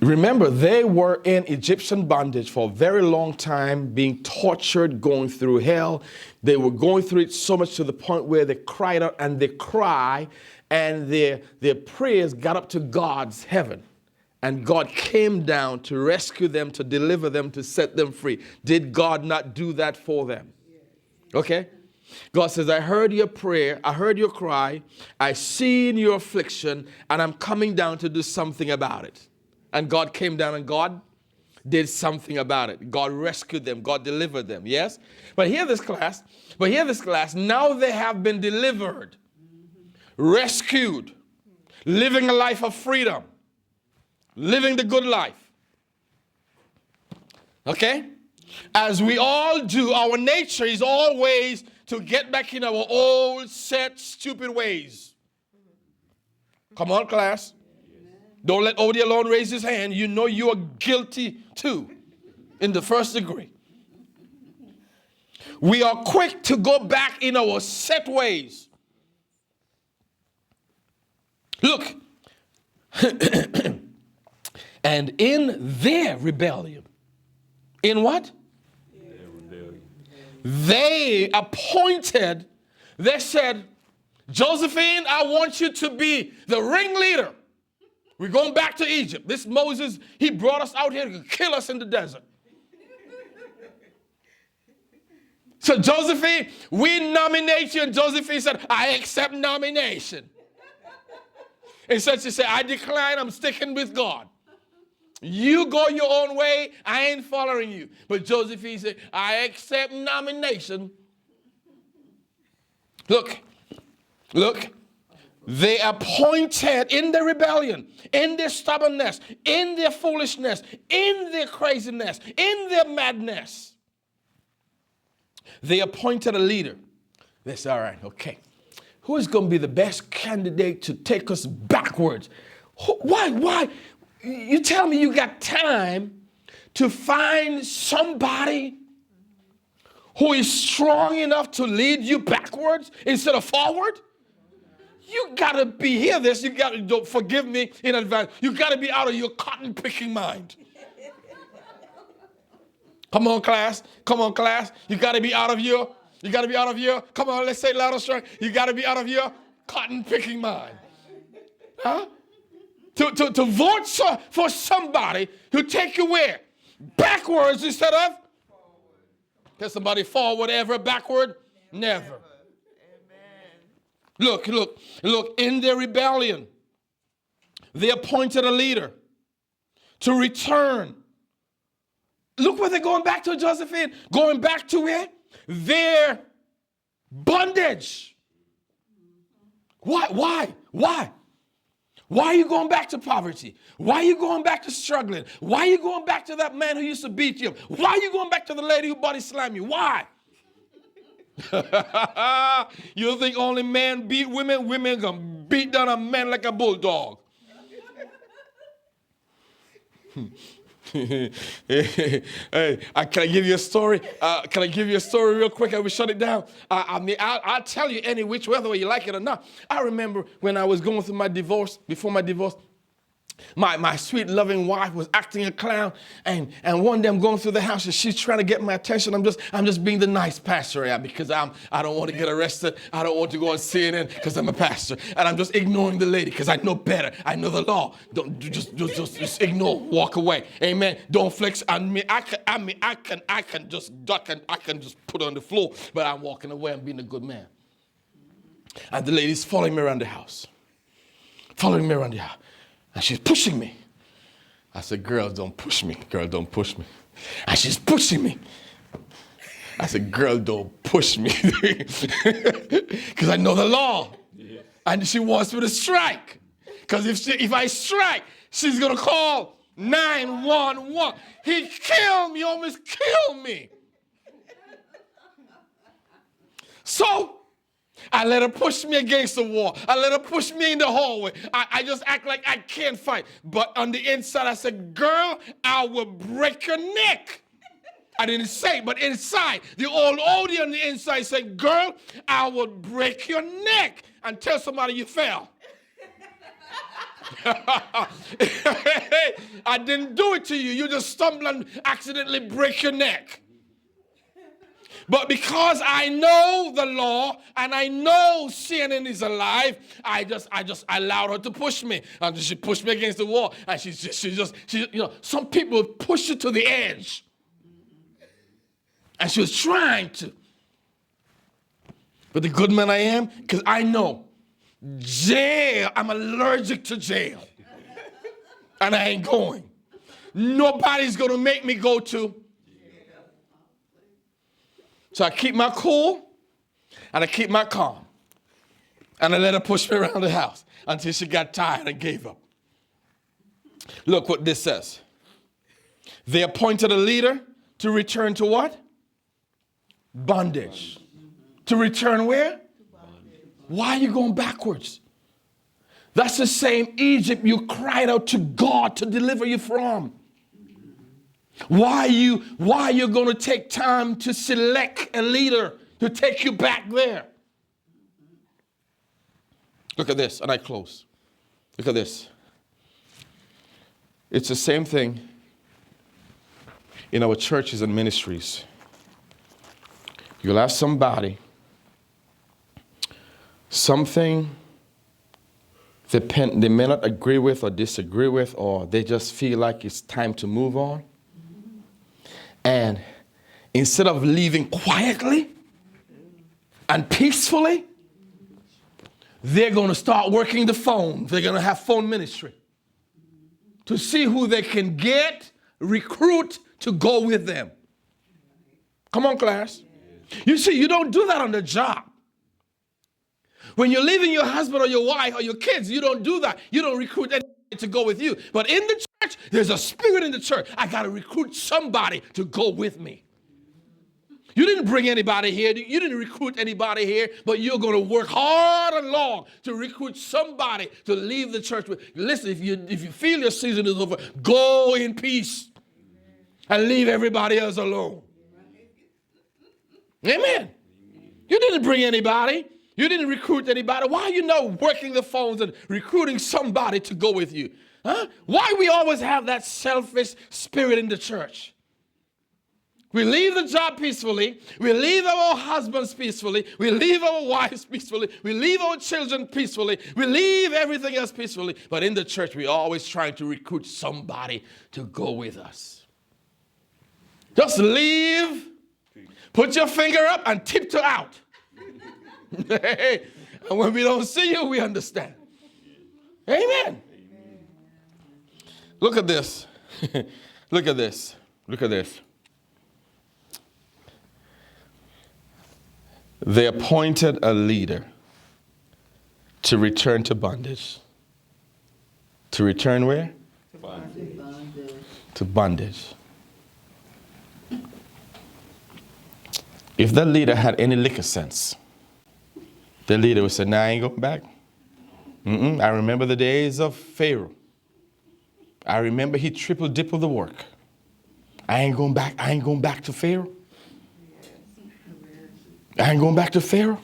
Remember, they were in Egyptian bondage for a very long time, being tortured, going through hell. They were going through it so much to the point where they cried out, and they cry, and their prayers got up to God's heaven. And God came down to rescue them, to deliver them, to set them free. Did God not do that for them? Okay? God says, I heard your prayer, I heard your cry, I seen your affliction, and I'm coming down to do something about it. And God came down and God did something about it. God rescued them. God delivered them. Yes? But hear this class. Now they have been delivered, rescued, living a life of freedom, living the good life. Okay? As we all do, our nature is always to get back in our old, set, stupid ways. Come on, class. Don't let Odie alone raise his hand. You know you are guilty too, in the first degree. We are quick to go back in our set ways. Look, and in their rebellion, in what? They appointed, they said, Josephine, I want you to be the ringleader. We're going back to Egypt. This Moses, he brought us out here to kill us in the desert. So Josephine, we nominate you. And Josephine said, I accept nomination. Instead she said, I decline, I'm sticking with God. You go your own way, I ain't following you. But Josephine said, I accept nomination. Look. They appointed in their rebellion, in their stubbornness, in their foolishness, in their craziness, in their madness. They appointed a leader. They said, all right, okay. Who is going to be the best candidate to take us backwards? Why? You tell me you got time to find somebody who is strong enough to lead you backwards instead of forward? You gotta be, hear this, you gotta, don't forgive me in advance, you gotta be out of your cotton picking mind. Come on, class, you gotta be out of your, come on, let's say it loud and strong, you gotta be out of your cotton picking mind. Huh? To vote for somebody who take you where? Backwards instead of? Forward. Can somebody forward ever, backward? Never. Look, in their rebellion, they appointed a leader to return. Look where they're going back to, Josephine. Going back to where? Their bondage. Why? Why are you going back to poverty? Why are you going back to struggling? Why are you going back to that man who used to beat you? Why are you going back to the lady who body slammed you? Why? You think only men beat women? Women can beat down a man like a bulldog. Hey, can I give you a story? Can I give you a story real quick and we shut it down? I'll tell you any which whether you like it or not. I remember when I was going through my divorce, before my divorce, my sweet loving wife was acting a clown, and one day I'm going through the house and she's trying to get my attention. I'm just being the nice pastor because I don't want to get arrested. I don't want to go on CNN because I'm a pastor, and I'm just ignoring the lady because I know better. I know the law. Don't just ignore, walk away. Amen. Don't flex on me. I can just duck and I can just put her on the floor, but I'm walking away. I'm being a good man. And the lady's following me around the house. And she's pushing me. I said, girl, don't push me. Girl, don't push me. And she's pushing me. I said, girl, don't push me. Because I know the law. Yeah. And she wants me to strike. Because if I strike, she's going to call 911. He killed me, almost killed me. So I let her push me against the wall. I let her push me in the hallway. I just act like I can't fight. But on the inside, I said, girl, I will break your neck. I didn't say, but inside, the old Odie on the inside said, girl, I will break your neck. And tell somebody you fell. I didn't do it to you. You just stumble and accidentally break your neck. But because I know the law and I know CNN is alive, I allowed her to push me. And she pushed me against the wall. And she some people push you to the edge. And she was trying to. But the good man I am, because I know jail, I'm allergic to jail. And I ain't going. Nobody's going to make me go to. So I keep my cool and I keep my calm. And I let her push me around the house until she got tired and gave up. Look what this says. They appointed a leader to return to what? Bondage. To return where? Why are you going backwards? That's the same Egypt you cried out to God to deliver you from. Why you going to take time to select a leader to take you back there? Look at this, and I close. Look at this. It's the same thing in our churches and ministries. You'll ask somebody something they may not agree with or disagree with, or they just feel like it's time to move on. And instead of leaving quietly and peacefully, they're going to start working the phone. They're going to have phone ministry to see who they can recruit to go with them. Come on, class. You see, you don't do that on the job. When you're leaving your husband or your wife or your kids, you don't do that. You don't recruit anybody to go with you. But in the church, there's a spirit in the church. I got to recruit somebody to go with me. You didn't bring anybody here. You didn't recruit anybody here, but you're going to work hard and long to recruit somebody to leave the church with. Listen, if you feel your season is over, go in peace and leave everybody else alone. Amen. You didn't bring anybody. You didn't recruit anybody. Why are you not working the phones and recruiting somebody to go with you? Huh? Why we always have that selfish spirit in the church? We leave the job peacefully. We leave our husbands peacefully. We leave our wives peacefully. We leave our children peacefully. We leave everything else peacefully. But in the church, we're always trying to recruit somebody to go with us. Just leave, put your finger up, and tiptoe out. And when we don't see you, we understand. Amen. Look at this. Look at this. Look at this. They appointed a leader to return to bondage. To return where? To bondage. To bondage. If that leader had any lick of sense, the leader would say, nah, I ain't going back. I remember the days of Pharaoh. I remember he triple-dippled the work. I ain't going back to Pharaoh. I ain't going back to Pharaoh.